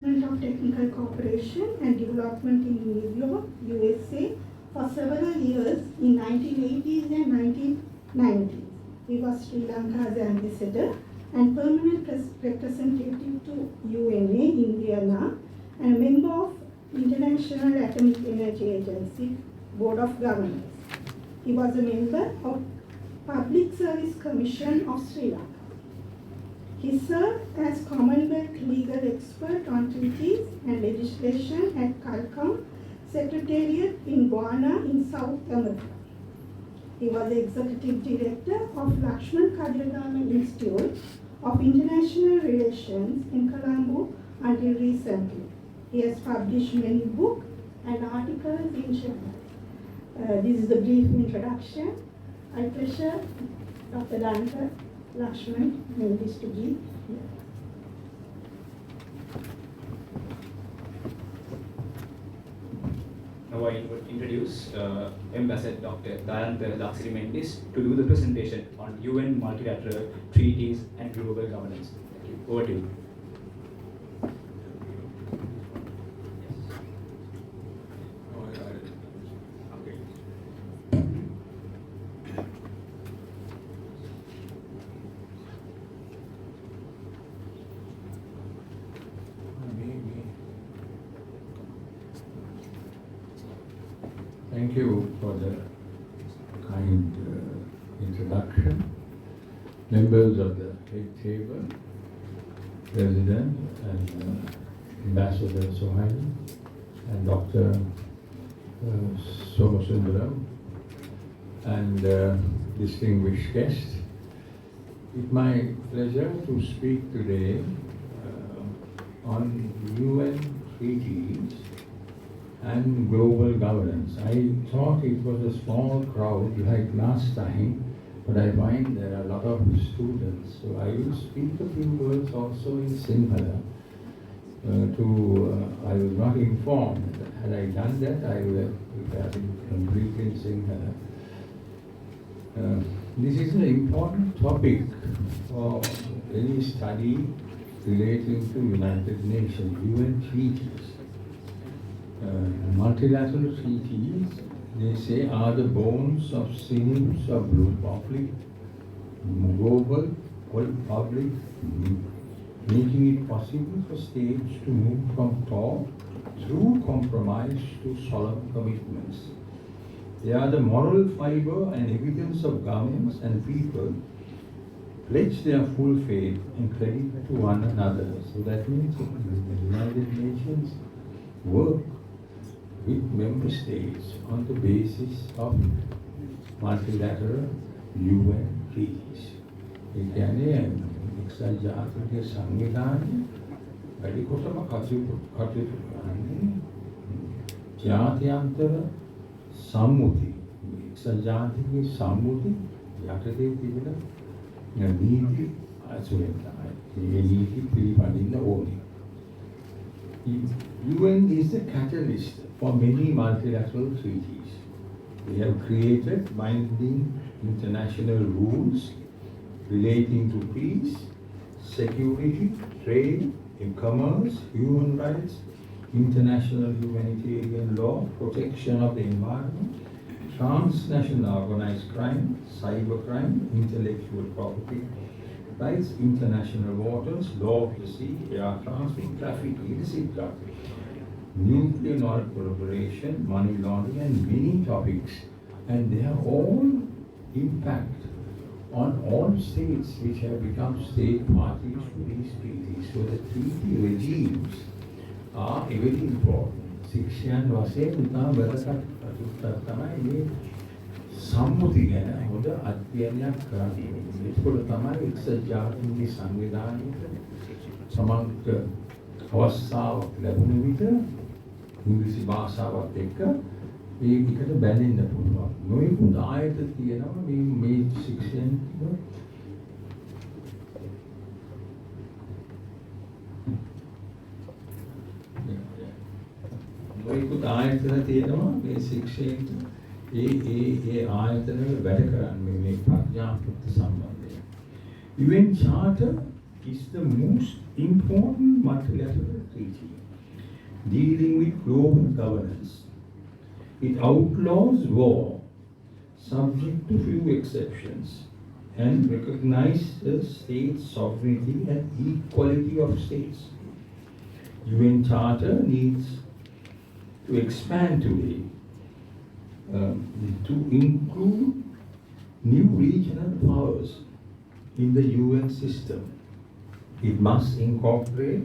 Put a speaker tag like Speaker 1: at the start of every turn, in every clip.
Speaker 1: of Technical Cooperation and Development in New York, USA for several years in 1980s and 1990s. He was Sri Lanka's ambassador and permanent representative to UNA in Vienna and a member of International Atomic Energy Agency Board of Governors. He was a member of Public Service Commission of Sri Lanka. He served as Commonwealth legal expert on treaties and legislation at CALCOM Secretariat in Ghana in South America. He was the executive director of Lakshman Kadiyagama Institute of International Relations in Colombo until recently. He has published many books and articles in journals. This is the brief introduction. I pleasure Dr. Danta Lakshman Mendis to be here.
Speaker 2: Now I introduce Ambassador Dr. Dayantha Laksiri Mendis to do the presentation on UN multilateral treaties and global governance. Thank you. Over to you.
Speaker 3: Thank you for the kind introduction. Members of the Head Table, President and Ambassador Sohail and Dr. Somasundaram and distinguished guests. It's my pleasure to speak today on UN treaties and global governance. I thought it was a small crowd like last time, but I find there are a lot of students. So I will speak a few words also in Sinhala. I was not informed. Had I done that, I would have been completely in Sinhala. This is an important topic for any study relating to United Nations, UN treaties. Multilateral treaties, they say, are the bones of systems of global public, making it possible for states to move from thought through compromise to solemn commitments. They are the moral fiber and evidence of governments and people pledge their full faith and credit to one another. So that means the United Nations work with member states on the basis of multilateral UN treaties. ඒ කියන්නේ එක්සත් ජාතික සංවිධානය වැඩි කොටම කටයුතු කරන්නේ ජාත්‍යන්තර සම්මුති එක්සත් ජාතික සම්මුති යටතේ තිබෙන නීති අසුරෙන් තමයි මේ නීති පිළිපදින්න ඕනේ. UN is the catalyst for many multilateral treaties. They have created binding international rules relating to peace, security, trade, commerce, human rights, international humanitarian law, protection of the environment, transnational organized crime, cybercrime, intellectual property rights, international waters, law of the sea, air transport, traffic, illicit drug, nuclear non-proliferation, money laundering, and many topics. And they have all impact on all states which have become state parties to these treaties. So the treaty regimes are very important. Shikshan වශයෙන් උනා වැදගත් තමයි මේ සම්මුති ගැන හොඳ අධ්‍යයනයක් කරන්න ඕනේ. ඒකවල තමයි එක්සත් ජාතීන්ගේ සංවිධානයේ සමග අවස්ථාවක් ලැබුණ විට ඉංග්‍රීසි භාෂාවත් එක්ක ඒකට බැඳෙන්න පුළුවන්. නොයෙකුත් ආයත තියෙනවා මේ ශික්ෂණ නොයෙකුත් ආයතන තියෙනවා මේ ශික්ෂණයට ඒ ආයතනවල වැඩ කරන්නේ මේ ප්‍රඥාපෘත සම්බන්ධයෙන්. UN Charter is the most important multilateral treaty. dealing with global governance. It outlaws war, subject to few exceptions, and recognizes state sovereignty and equality of states. UN Charter needs to expand today to include new regional powers in the UN system. It must incorporate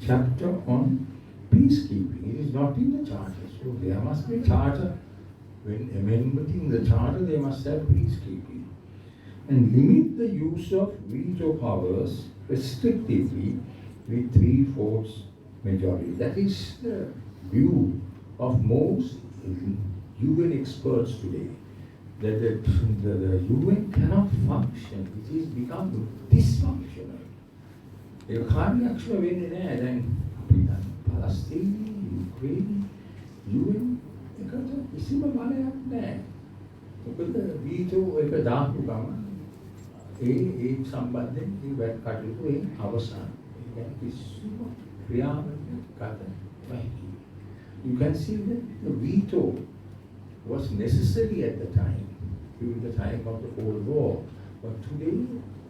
Speaker 3: chapter on peacekeeping. It is not in the charter, so there must be a charter. When amending the charter, they must have peacekeeping. And limit the use of veto powers restrictively with 3/4 majority. That is the view of most UN experts today. That the UN cannot function. It is become dysfunctional. ඒ කාර්යක්ෂම වෙන්නේ නැහැ. දැන් අපි දැන් පලස්තීන, Ukraine, UN එකට කිසිම බලයක් නැහැ. මොකද වීටෝ එක දාපු ගමන් ඒ සම්බන්ධයෙන් ඒ වැඩ කටයුතු ඒ අවසන්. ඒ කියන්නේ කිසිම ක්‍රියාවක් ගත නැහැ. You can see that the veto was necessary at the time, during the time of the Cold War. But today,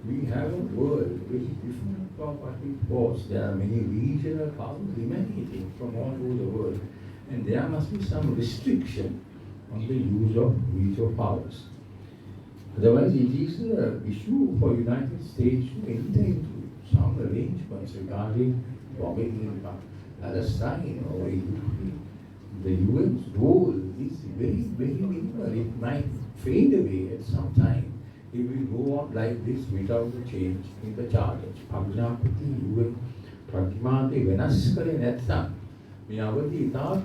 Speaker 3: we have a world very different from what it was. There are many regional powers emanating from all over the world. And there must be some restriction on the use of veto powers. Otherwise, it is an issue for United States to enter into some arrangements regarding bombing in Palestine or Ukraine. The UN's role is very, very minimal. It might fade away at some time. It will go on like this without a change in the charters. ප්‍රඥාපති UN ප්‍රතිමාන්තේ වෙනස් කරේ නැත්නම් මේ අවධි ඉතාම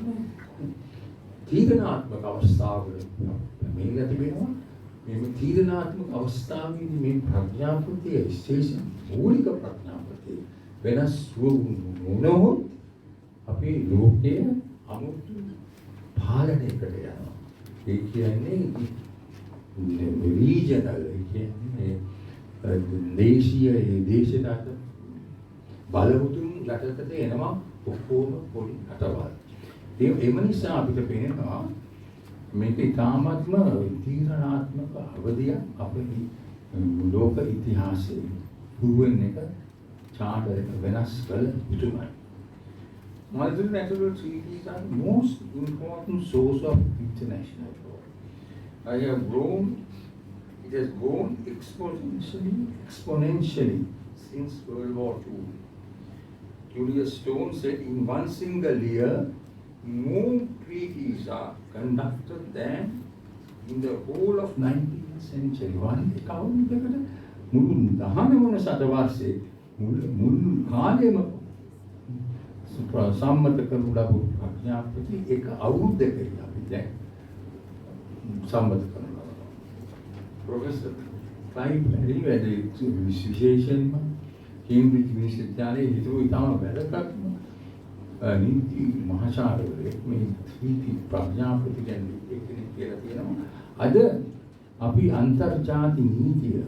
Speaker 3: තීරණාත්මක අවස්ථාවකට මේක තිබෙනවා. මේ තීරණාත්මක අවස්ථාවේදී මේ ප්‍රඥාපතිය විශේෂ මූලික ප්‍රඥාපතිය වෙනස් වුණොත් අපේ ලෝකයේ අමුතු පාලනයකට යනවා. ඒ කියන්නේ regional, දේශීය දේශගත බලවතුන් යටතට එනවා ඔක්කොම පොඩි රටවල්. ඒ නිසා අපිට පේනවා මේක ඉතාමත්ම තීරණාත්මක අවධියක් අපේ ලෝක ඉතිහාසයේ UN එක charter එක වෙනස් කළ යුතුමයි. Multilateral treaties are the most important source of international law. It has grown exponentially since World War II. Julius Stone said in one single year, more treaties are conducted than in the whole of 19th century. One account මුළු 19වන සතවර්ෂයේ මුළු කාලෙම සම්මත කරනු ලබු ප්‍රඥාපති එක අවුරුද්දකදී අපි දැන් සම්මත කරනවා. ප්‍රොෆෙසර් ක්ලයිව් ලැරින් වැඩ විශේෂයෙන්ම කේම්බ්‍රිජ් විශ්වවිද්‍යාලයේ හිටපු ඉතාම වැදගත් නීති මහාචාර්යවරයෙක් මේ නීති ප්‍රඥාපති ගැන කෙනෙක් කියලා තියෙනවා. අද අපි අන්තර්ජාතික නීතිය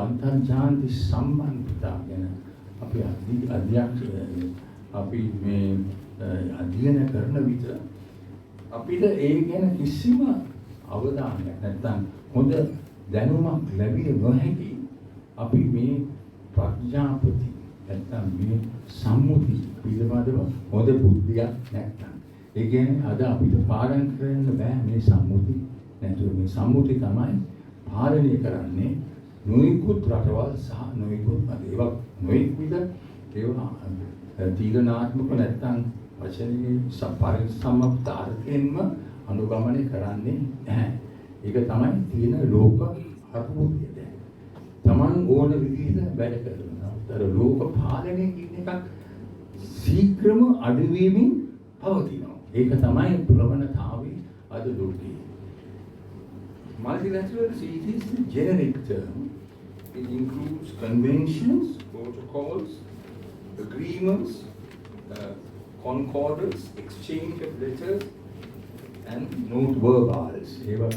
Speaker 3: අන්තර්ජාතික සම්බන්ධතා ගැන අපි අපි මේ අධ්‍යයන කරන විට අපිට ඒ ගැන කිසිම අවධානයක් නැත්නම් හොඳ දැනුමක් ලැබිය නොහැකි. අපි මේ ප්‍රඥාපති නැත්නම් මේ සම්මුති පිළිබඳව හොඳ බුද්ධියක් නැත්නම් ඒ කියන්නේ අද අපිට පාඩම් කරන්න බෑ මේ සම්මුති නැතුව. මේ සම්මුති තමයි පාලනය කරන්නේ නොයෙකුත් රටවල් සහ නොයෙකුත් ඒවා නොයෙක් විද ඒවා තීරණාත්මක නැත්නම් වචනේ පරිසම්පත අර්ථයෙන්ම අනුගමනය කරන්නේ නැහැ. ඒක තමයි තියෙන ලෝක අර්බුදය. Taman ඕන විදිහට වැඩ කරනවා. අර ලෝක පාලනය කියන එකක් ශීඝ්‍රම අඩුවීමෙන් පවතිනවා. ඒක තමයි ප්‍රවණතාවය අද ලෝකයේ. Multilateral treaty is a generic term. It includes conventions, protocols, agreements, concordance, exchange of letters, and note verbals. ඒවා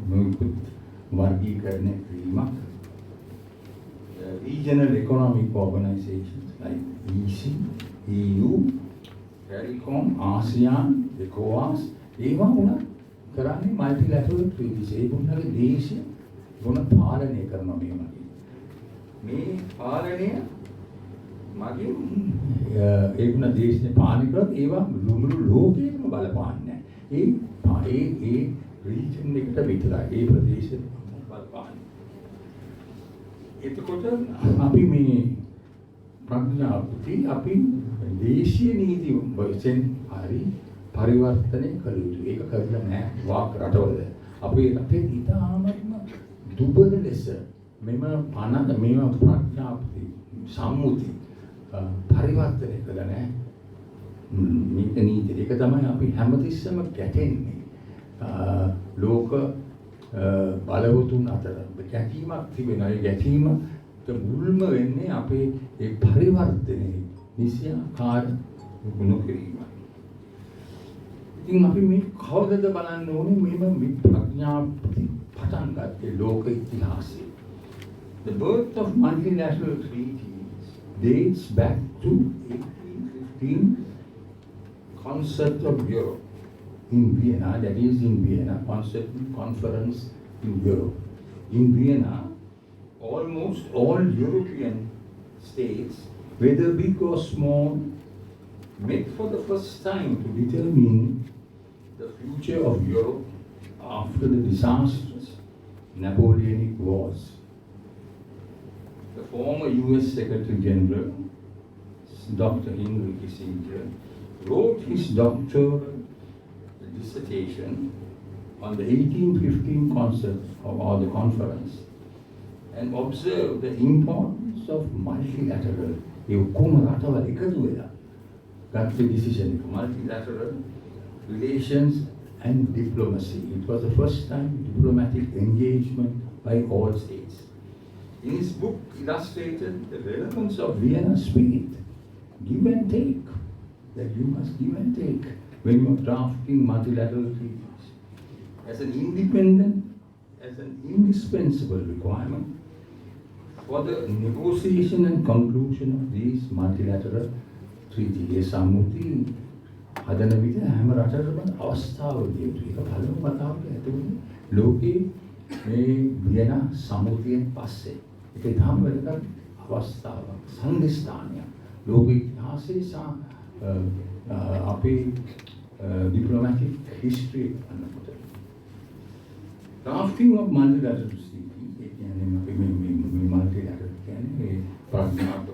Speaker 3: නොයෙකුත් වර්ගීකරණය කිරීමක්. Regional economic organizations like EC, EU, CARICOM, ASEAN, ECOWAS, ඒවා වුණා කරන්නේ multilateral treaties. ඒ වුණාගේ දේශය ගුණ පාලනය කරනවා මේ මගින්. මේ පාලනය මගින් ඒ වුණ දේශය පාලනය කරත් ඒවා මුළු ලෝකෙම බලපාන්නේ නැහැ. ඒ රීජන් එකට විතරයි ඒ ප්‍රදේශෙ බලපාන්නේ. එතකොට අපි මේ ප්‍රඥාපති අපි දේශීය නීති වශයෙන් හරි පරිවර්තනය කළ යුතුයි. ඒක කරලා නැහැ වාක් රටවල. අපේ රටේ ඉතාමත්ම දුබල ලෙස මෙම ප්‍රඥාපති සම්මුති පරිවර්තනය කළ නැහැ. මේක නීති. ඒක තමයි අපි හැමතිස්සෙම ගැටෙන්නේ. ලෝක බලවතුන් අතර ගැටීමක් තිබෙනවා. ඒ ගැටීම මුල්ම වෙන්නේ අපේ ඒ පරිවර්තනයේ නිසියාකාර නොකිරීමයි. ඉතින් අපි මේ කවදද බලන්න ඕනේ මේ ප්‍රඥාපති පටන් ගත්තේ ලෝක ඉතිහාසයේ. The birth of multilateral treaties dates back to 1815 concept of Europe in Vienna, that is in Vienna, conference in Europe. In Vienna, almost all European states, whether big or small, met for the first time to determine the future of Europe after the disastrous Napoleonic Wars. The former US Secretary General, Dr. Henry Kissinger, wrote his doctoral dissertation on the 1815 concept or the conference and observed the importance of multilateral. ඒ ඔක්කොම රටවල් එකතු වෙලා ගත්ත decision එක multilateral relations and diplomacy. It was the first time diplomatic engagement by all states. In his book illustrated the relevance of Vienna spirit, give and take, that you must give and take when you are drafting multilateral treaties as an indispensable requirement for the negotiation and conclusion of these multilateral treaties. ඒ සම්මුති හදන විට හැම රටකම අවස්ථාව දිය යුතුයි. ඒක පළමු වතාවට ඇතුළේ ලෝකේ මේ වියනා සම්මුතියෙන් පස්සේ ඒක ඉතාම වැදගත් අවස්ථාවක්, සංදිස්ථානයක්. ලෝක ඉතිහාසයේ අපේ diplomatic history අන්නකොට. Drafting of multilateral treaties, ඒ කියන්නේ අපි මේ multilateral කියන්නේ ප්‍රඥාපති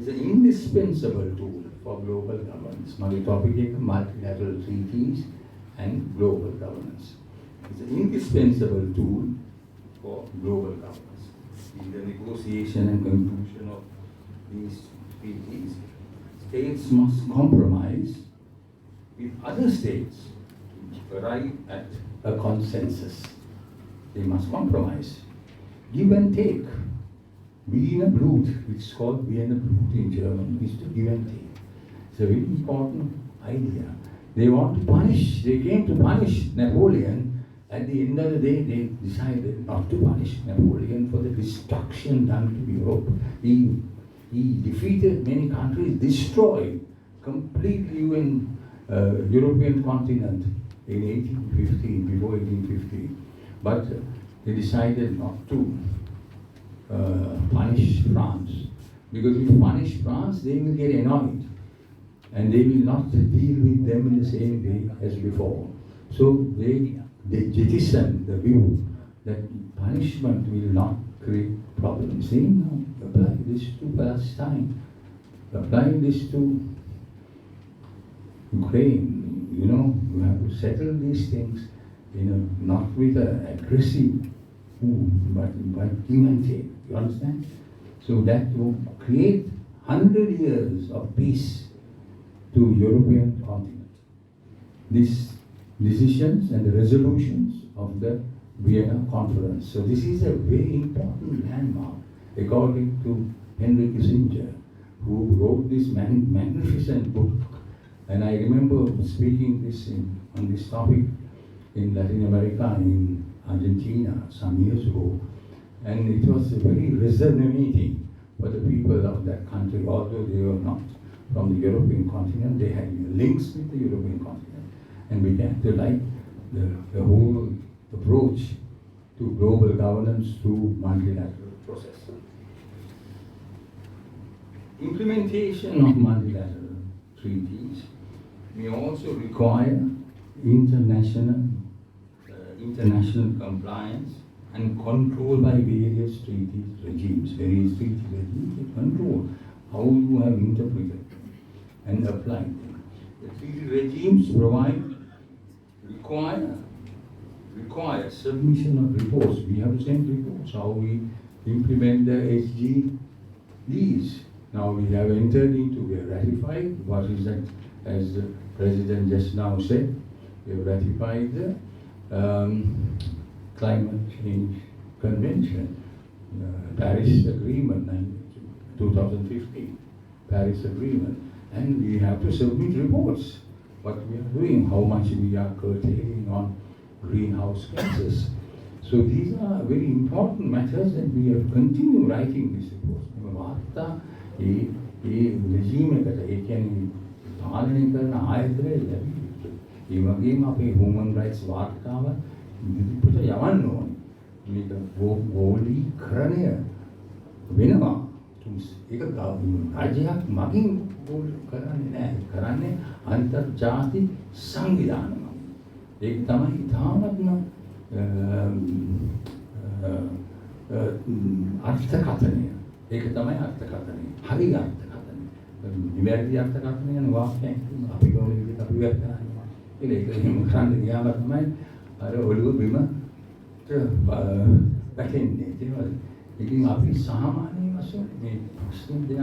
Speaker 3: is an indispensable tool for global governance. My topic is multilateral treaties and global governance. It's an indispensable tool for global governance. In the negotiation and conclusion of these treaties, states must compromise with other states to arrive at a consensus. They must compromise, give and take. Wiener Blut, which is called Wiener Blut in German, is to give and take. It's a very important idea. They want to punish, they came to punish Napoleon. At the end of the day, they decided not to punish Napoleon for the destruction done to Europe. He defeated many countries, destroyed completely European continent in 1815, before 1815. But they decided not to punish France, because if you punish France, they will get annoyed and they will not deal with them in the same way as before. So they jettisoned the view that punishment will not create problems. They now apply this to Palestine, apply this to Ukraine. You know, you have to settle these things, not with an aggressive move, but give and take. You understand? So that will create 100 years of peace to European continent. These decisions and the resolutions of the Vienna Conference. So this is a very important landmark, according to Henry Kissinger, who wrote this magnificent book. And I remember speaking on this topic in Latin America, in Argentina, some years ago. And it was very resonating for the people of that country, although they were not from the European continent. They had links with the European continent, and began to like the whole approach to global governance through multilateral process. Implementation of multilateral treaties may also require international compliance and control by various treaty regimes. Various treaty regimes that control how you have interpreted and applied them. The treaty regimes require submission of reports. We have to send reports how we implement the SDGs. Now we have entered into, we have ratified, what is that, as the President just now said, we have ratified the Climate Change Convention, Paris Agreement, 2015, Paris Agreement, and we have to submit reports, what we are doing, how much we are curtailing on greenhouse gases. So these are very important matters that we have continued writing these reports. regime එකට ඒ කියන්නේ පාලනය කරන ආයතනය ලැබී යුතුයි. ඒ වගේම අපේ human rights වාර්තාව ඉදිරියට යවන්න ඕනේ. මේක ගෝලීකරණය වෙනවා. ඒක රාජ්‍යයක් මගින් ගෝල කරන්නේ නැහැ. කරන්නේ අන්තර්ජාතික සංවිධානය. ඒක තමයි තාමත්ම අර්ථකථනය. ඒක තමයි අර්ථකථනය. හරි අර්ථකථනය. නිවැරදි අර්ථකථනය යන වාක්‍යයක් අපි ගොනු විදිහට අපි වැක් කරනවා. ඒක එහෙම කරන්න ගියාම තමයි අර ඔළුව බිම වැටෙන්නේ. ඉතින් අපි සාමාන්‍ය වශයෙන් මේ ප්‍රශ්න දෙන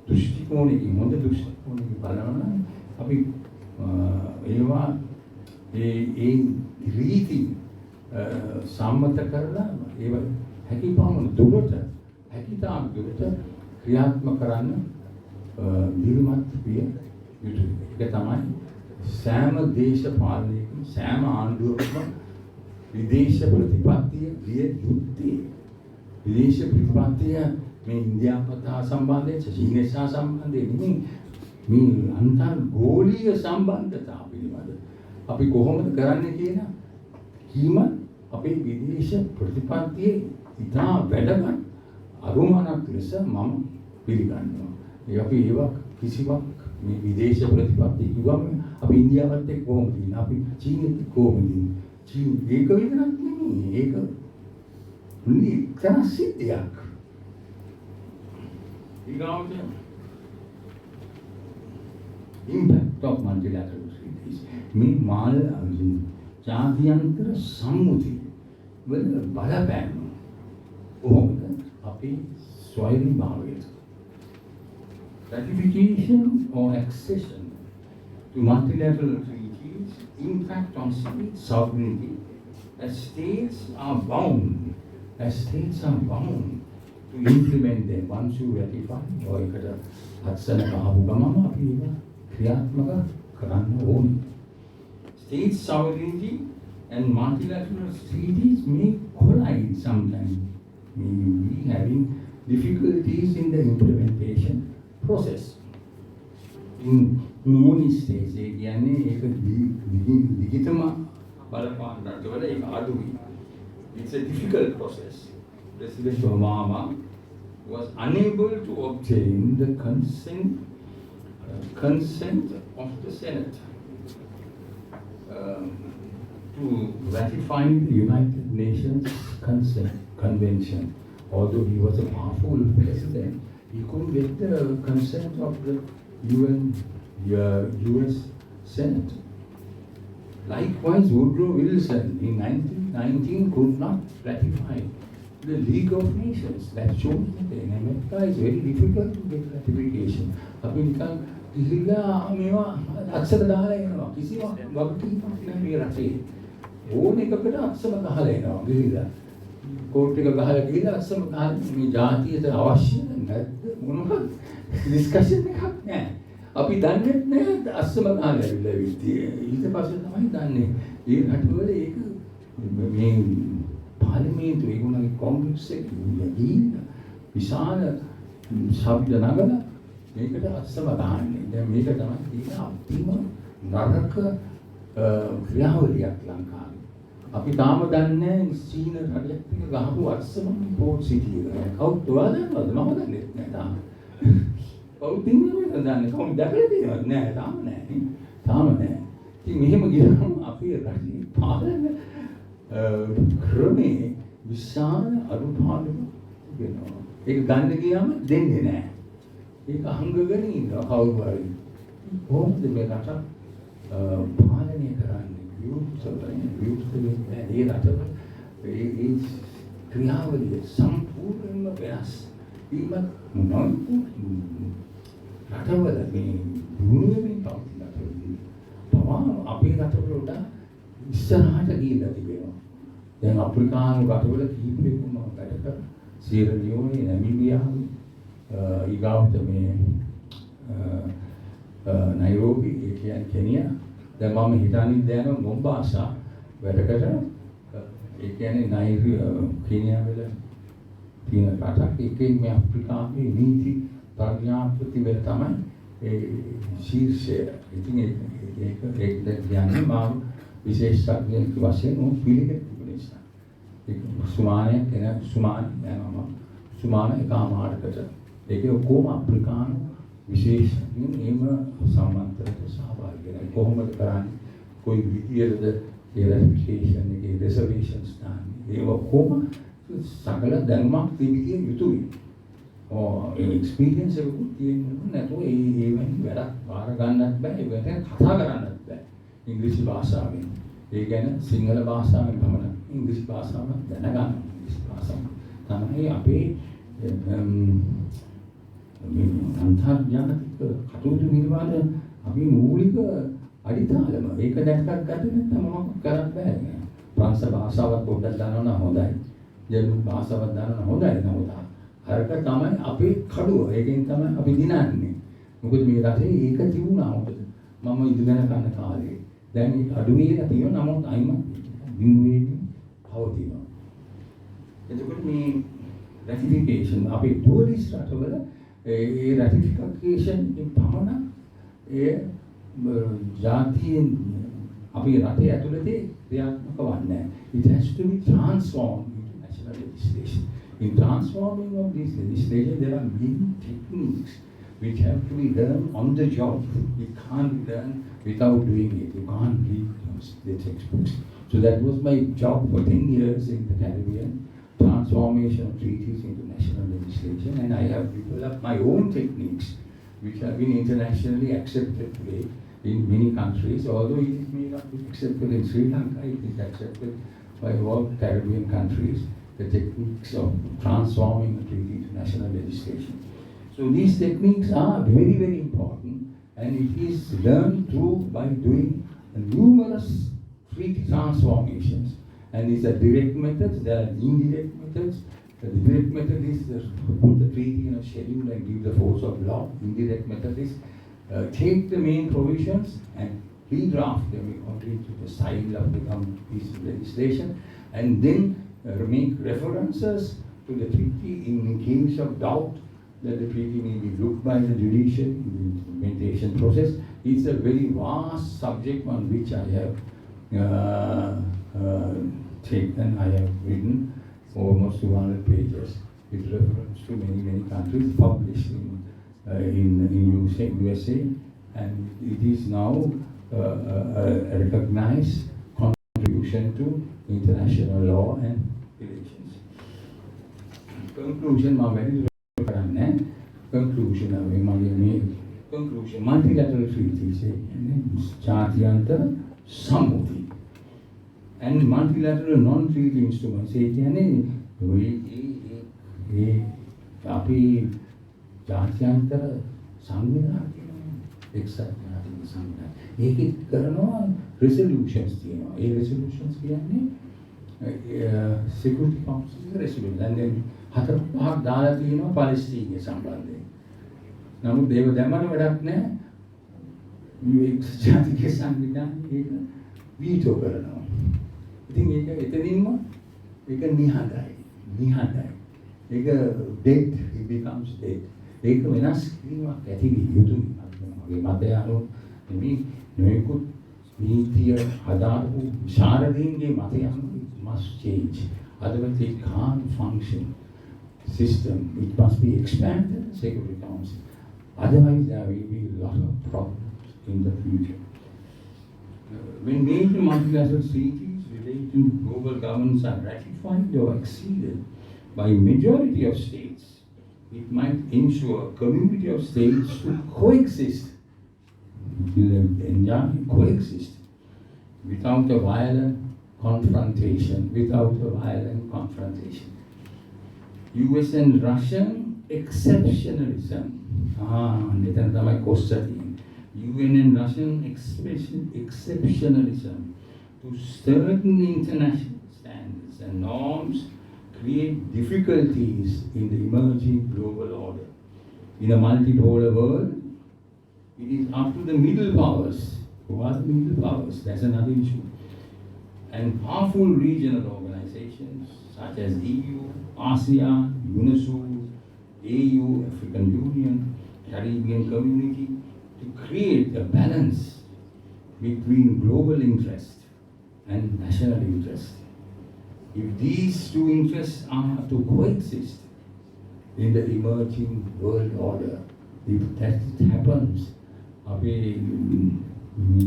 Speaker 3: දෘෂ්ටි කෝණයකින් හොඳ දෘෂ්ටි කෝණයකින් බලනවා අපි ඒවා ඒ රීති සම්මත කරලා ඒව හැකියපමණ දුරට හැකියතාම දුරට ක්‍රියාත්මක කරන්න නිර්මත් විය යුතුයි. ඒක තමයි සෑම දේශපාලනයකින් සෑම ආණ්ඩුවකම විදේශ ප්‍රතිපත්තිය විය යුත්තේ. විදේශ ප්‍රතිපත්තිය මේ ඉන්දියාවත් හා සම්බන්ධයෙන් චීනය සහ සම්බන්ධයෙන් නෙමෙයි මේ අන්තර් ගෝලීය සම්බන්ධතාව පිළිබඳ අපි කොහොමද කරන්නේ කියන කීම අපේ විදේශ ප්‍රතිපත්තියේ ඉතා වැදගත් අරුමණක් ලෙස මම පිළිගන්නවා. ඒ අපි ඒවා කිසිවක් මේ විදේශ ප්‍රතිපත්තිය කිව්වම අපි ඉන්දියාවත් එක්ක කොහොමද ඉන්නේ? අපි චීනෙත් කොහොමද ඉන්නේ? චීන ඒක විතරක් නෙමෙයි. ඒක නිතරම සිද්ධියක්. ඊගාවට impact of multilateral treaties. මේ මාල් ජාත්‍යන්තර සම්මුතිය වල බලපෑම කොහොමද අපේ ස්වෛරී භාවයට ratification or accession to multilateral treaties impact on state sovereignty as states are bound to implement them once you ratify or එකට හත්සන ගහපු ගමම අපි ඒක ක්‍රියාත්මක කරන්න ඕනේ. State sovereignty and multilateral treaties may collide sometimes. We having difficulties in the implementation process. In many states, කියන්නේ ඒක දිගටම බලපාන රටවල ඒක අඩුයි. It's a difficult process. President Obama was unable to obtain the consent of the Senate to ratify the United Nations Convention. Although he was a powerful president, he couldn't get the consent of the US Senate. Likewise, Woodrow Wilson in 1919 could not ratify the League of Nations. That shows that in America it's very difficult to get ratification. අපි නිකන් ඉහිලා මේවා අක්ෂර දාලා එනවා. කිසිම වගකීමක් නැහැ මේ රටේ. ඕන එකකට අක්ෂර ගහලා එනවා. ගිහිලා කෝට් එක ගහලා ගිහිලා අක්ෂර ගහලා මේ ජාතියට අවශ්‍ය නැද්ද මොනවද ඩිස්කෂන් එකක් නැහැ. අපි දන්නේ නැහැ අක්ෂර ගහලා ඇවිල්ලා ඉතින් ඊට පස්සේ තමයි දන්නේ. ඒ රටවල ඒක මේ පාර්ලිමේන්තුවේ ඒගොල්ලන්ගේ කොම්ප්ලෙක්ස් එකේ විශාල ශබ්ද නගලා මේකට අස්සම ගහන්නේ. දැන් මේක තමයි තියෙන අන්තිම නරක ක්‍රියාවලියක් ලංකාවේ. අපි තාම දන්නේ චීන රටයක් එක ගහපු අස්සම පෝට් සිටි එක. කවුද ඔයාලද? මම දන්නේ නැහැ තාම. කවුද දන්නේ? කවුද දැකලා තියෙනවද? නෑ තාම නෑ. තාම නෑ. ඉතින් මෙහෙම ගියම අපේ රටේ පාලන ක්‍රමේ විශාල අනුපාඩු වෙනවා. ඒක ගන්න ගියාම දෙන්නේ නෑ. ඒක අහංගගෙන ඉන්නවා කවුරු හරි. කොහොමද මේ රට පාලනය කරන්නේ? විවෘතව ඒ රටවල ඒ ක්‍රියාවලිය සම්පූර්ණයෙන්ම වෙනස්. ඊම මොනවද? රටවල මේ දුර්වලින් පවතින තවම අපේ රටවල ඉස්සරහට ගිහිල්ලා තිබෙනවා. දැන් අප්‍රිකානු රටවල කීපයකම වැඩ කර සියරා ලියෝනේ, නැමිබියා, ඊගාවට මේ නයිරෝබි, ඒ කියන්නේ කෙනියා. දැන් මම හිතන්නේ දැන් මොම්බාසා වැඩකට ඒ කියන්නේ කෙනියාවල තියෙන රටක් එකෙන් මේ අප්‍රිකාවේ නීති ප්‍රඥාපති වෙල තමයි ඒ ශීර්ෂය. ඉතින් ඒක කියන්නේ මම විශේෂඥයෙක් වශයෙන් උන් පිළිගන්න නිසා. ඒක සුමානයක් එන සුමාන යනවා. සුමාන එකමාරකට. ඒකේ ඔක්කොම අප්‍රිකානු විශේෂඥයින් එහෙම සම්මන්ත්‍රණයට සහභාගී වෙනවා. කොහොමද කරන්නේ? કોઈ විදියටද ඒ රෙජිස්ට්‍රේෂන් එකේ රිසර්වේෂන්ස් දාන්නේ? ඒ ඔක්කොම සකල දැනුමක් තිබිය යුතුයි. ඒ එක්ස්පීරියන්ස් එකකුත් තියෙන්න නැතුව ඒ වැඩක් බාර ගන්නත් බෑ. ඒ වෙන කතා කරන්නත් බෑ. ඉංග්‍රීසි භාෂාවෙන්. ඒ කියන්නේ සිංහල භාෂාවෙන් පමණ ඉංග්‍රීසි භාෂාව දැනගන්න. ඉංග්‍රීසි භාෂාව තමයි අපේ මේ අන්තර්ජාතික කටයුතු නිර්මාණ අපි මූලික අඩිතාලම. ඒක දැක්කත් ගන්න නැත්නම් මොනවද කරන්න බෑ. ප්‍රංශ භාෂාවත් පොඩ්ඩක් දන්නවනම් හොඳයි. ජර්මන් භාෂාවක් දන්නවනම් හොඳයි. නමුත් අරක තමයි අපේ කඩුව. ඒකෙන් තමයි අපි දිනන්නේ. මොකද මේ රටේ ඒක තිබුණා මොකද? මම ඉඳගෙන ගන්න කාලේ. දැන් ඒක අඩු වෙලා තියෙනවා. නමුත් අයිම දිනුවේදී පවතිනවා. එතකොට මේ රැටිෆිකේෂන් අපේ පොලිස් රටවල ඒ රැටිෆිකේෂන් පමණ ඒ ජාතියෙන් අපේ රටේ ඇතුළතේ ක්‍රියාත්මක වන්නේ. It has to be transformed into national legislation. In transforming of this legislation, there are many techniques which have to be learned on the job. You can't learn without doing it. You can't read the textbooks. So that was my job for 10 years in the Caribbean, transformation of treaties into national legislation, and I have developed my own techniques which have been internationally accepted today in many countries. Although it may not be accepted in Sri Lanka, it is accepted by all Caribbean countries, the techniques of transforming a treaty into national legislation. So these techniques are very, very important, and it is learned through by doing numerous treaty transformations. And these are direct methods, there are indirect methods. The direct method is to put the treaty in a schedule and give the force of law. Indirect method is take the main provisions and redraft them according to the style of the piece of legislation, and then make references to the treaty in case of doubt that the treaty may be looked by the judiciary in the implementation process. It's a very vast subject on which I have I have written almost 200 pages with reference to many, many countries, published in USA, and it is now a recognized contribution to international law and relations. Conclusion, conclusion, multilateral treaties, Jatiyantara Sammuti. And multilateral non-treaty instruments, ඒ අපි ජාත්‍යන්තර සංවිධානය එක්සත් ජාතික සංවිධානය. ඒකෙත් කරනවා resolutions තියෙනවා. ඒ resolutions කියන්නේ Security Council resolution. දැන් 4-5ක් දාලා තියෙනවා පැලස්තීනය සම්බන්ධයෙන්. නමුත් ඒව දැම්මම වැඩක් නැහැ. එක්සත් ජාතික සංවිධානය ඒක වීටෝ කරනවා. ඉතින් ඒක එතනින්ම ඒක නිහඬයි. ඒක dead, it becomes dead. ඒක වෙනස් කිරීමක් ඇති විය යුතුයි. මගේ මතය අනුව මේ නොයෙකුත් නීතිය හදාපු විශාරදීන්ගේ මතය අනුව it must change. Otherwise it can't function. System, it must be expanded, Security Council. Otherwise there will be a lot of problems in the future. When major multilateral treaties relating to global governance are ratified or exceeded by majority of states, it might ensure community of states to coexist, coexist without a violent confrontation, US and Russian exceptionalism. මෙතන තමයි කොස්ස තියෙන්නේ. UN and Russian exceptionalism to certain international standards and norms create difficulties in the emerging global order. In a multipolar world, it is up to the middle powers. Who are the middle powers? That's another issue. And powerful regional organizations such as EU, ASEAN, UNESUR, AU, African Union, Caribbean Community, to create a balance between global interest and national interest. If these two interests are to coexist in the emerging world order, if that happens, අපේ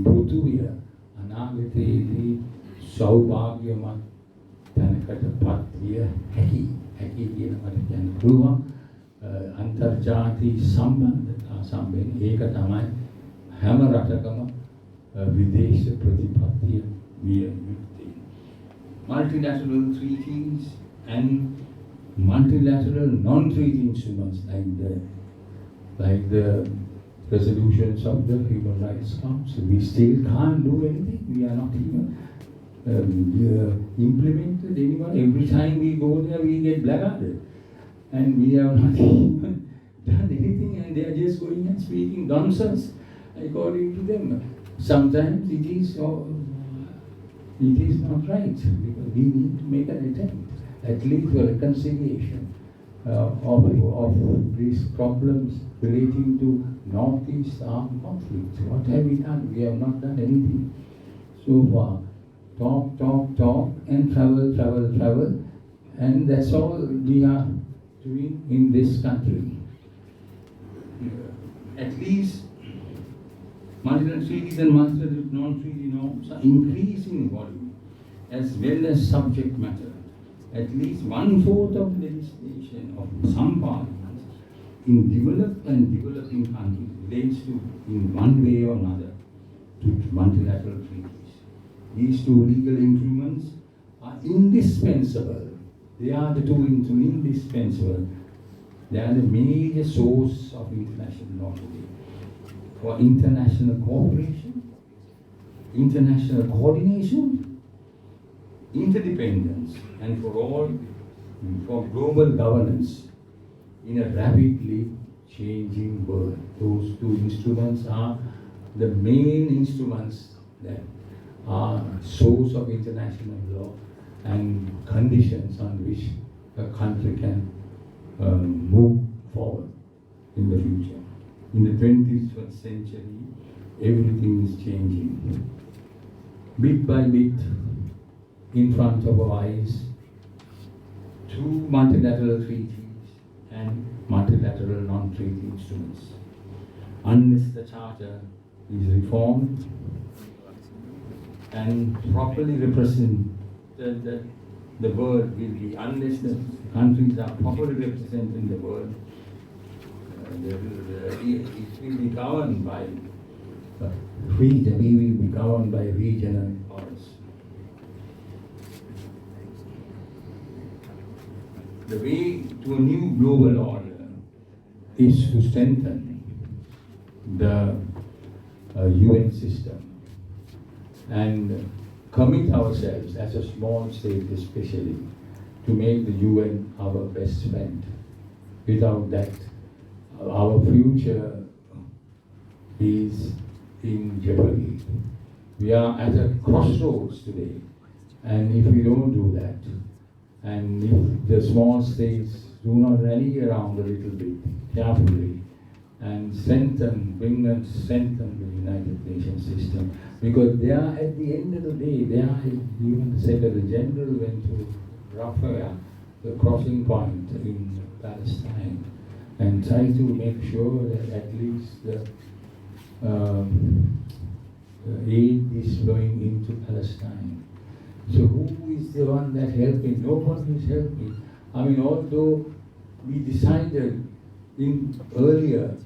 Speaker 3: පෘථුවිය අනාගතයේදී සෞභාග්‍යමත් තැනකට පත් විය හැකි කියන මට කියන්න පුළුවන්. අන්තර්ජාතික සම්බන්ධතා සම්බන්ධ ඒක තමයි හැම රටකම විදේශ ප්‍රතිපත්තිය විය යුත්තේ. Multilateral treaties and multilateral non-treaty instruments like the resolutions of the Human Rights Council. We still can't do anything. We are not even implemented anyone. Every time we go there, we get blackguarded. And we have not even done anything, and they are just going and speaking nonsense according to them. Sometimes it is not right, because we need to make an attempt, at least for reconciliation of these problems relating to Northeast armed conflict. What have we done? We have not done anything so far. Talk, and travel, and that's all we are doing in this country. At least multilateral treaties and multilateral non-treaty norms are increasing in volume as well as subject matter. At least 1/4 of legislation of some parliaments in developed and developing countries relates to, in one way or another, to multilateral treaties. These two legal instruments are indispensable. They are the two indispensable. They are the major source of international law today. For international cooperation, international coordination, interdependence, and for global governance in a rapidly changing world. Those two instruments are the main instruments that are source of international law and conditions on which a country can move forward in the future. In the 21st century, everything is changing. Bit by bit, in front of our eyes, two multilateral treaties and multilateral non-treaty instruments. Unless the Charter is reformed and properly represented, the world will be, unless the countries are properly represented in the world, it will be governed by we will be governed by regional powers. The way to a new global order is to strengthen the UN system and commit ourselves as a small state especially to make the UN our best friend. Without that, our future is in jeopardy. We are at a crossroads today, and if we don't do that, and if the small states do not rally around a little bit carefully and bring and strengthen the United Nations system. Because they are, at the end of the day, they are, even the Secretary General went to Rafah, the crossing point in Palestine, and tried to make sure that at least the aid is flowing into Palestine. So who is the one that helping? Nobody is helping. I mean, although we decided earlier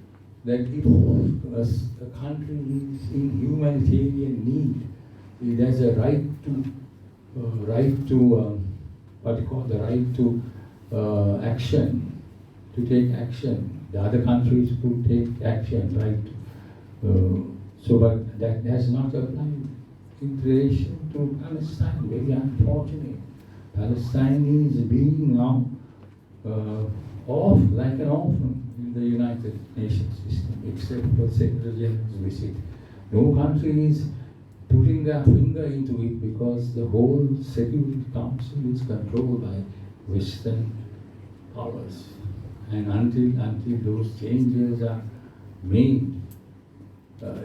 Speaker 3: that if a country is in humanitarian need, it has a right to action, to take action. The other countries could take action, right? But that has not applied in relation to Palestine. Very unfortunate. Palestine is being now off like an orphan in the United Nations system, except for Secretary General's visit. No country is putting their finger into it because the whole Security Council is controlled by Western powers. And until those changes are made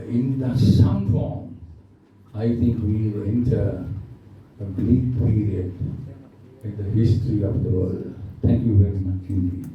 Speaker 3: in some form, I think we will enter a bleak period in the history of the world. Thank you very much indeed.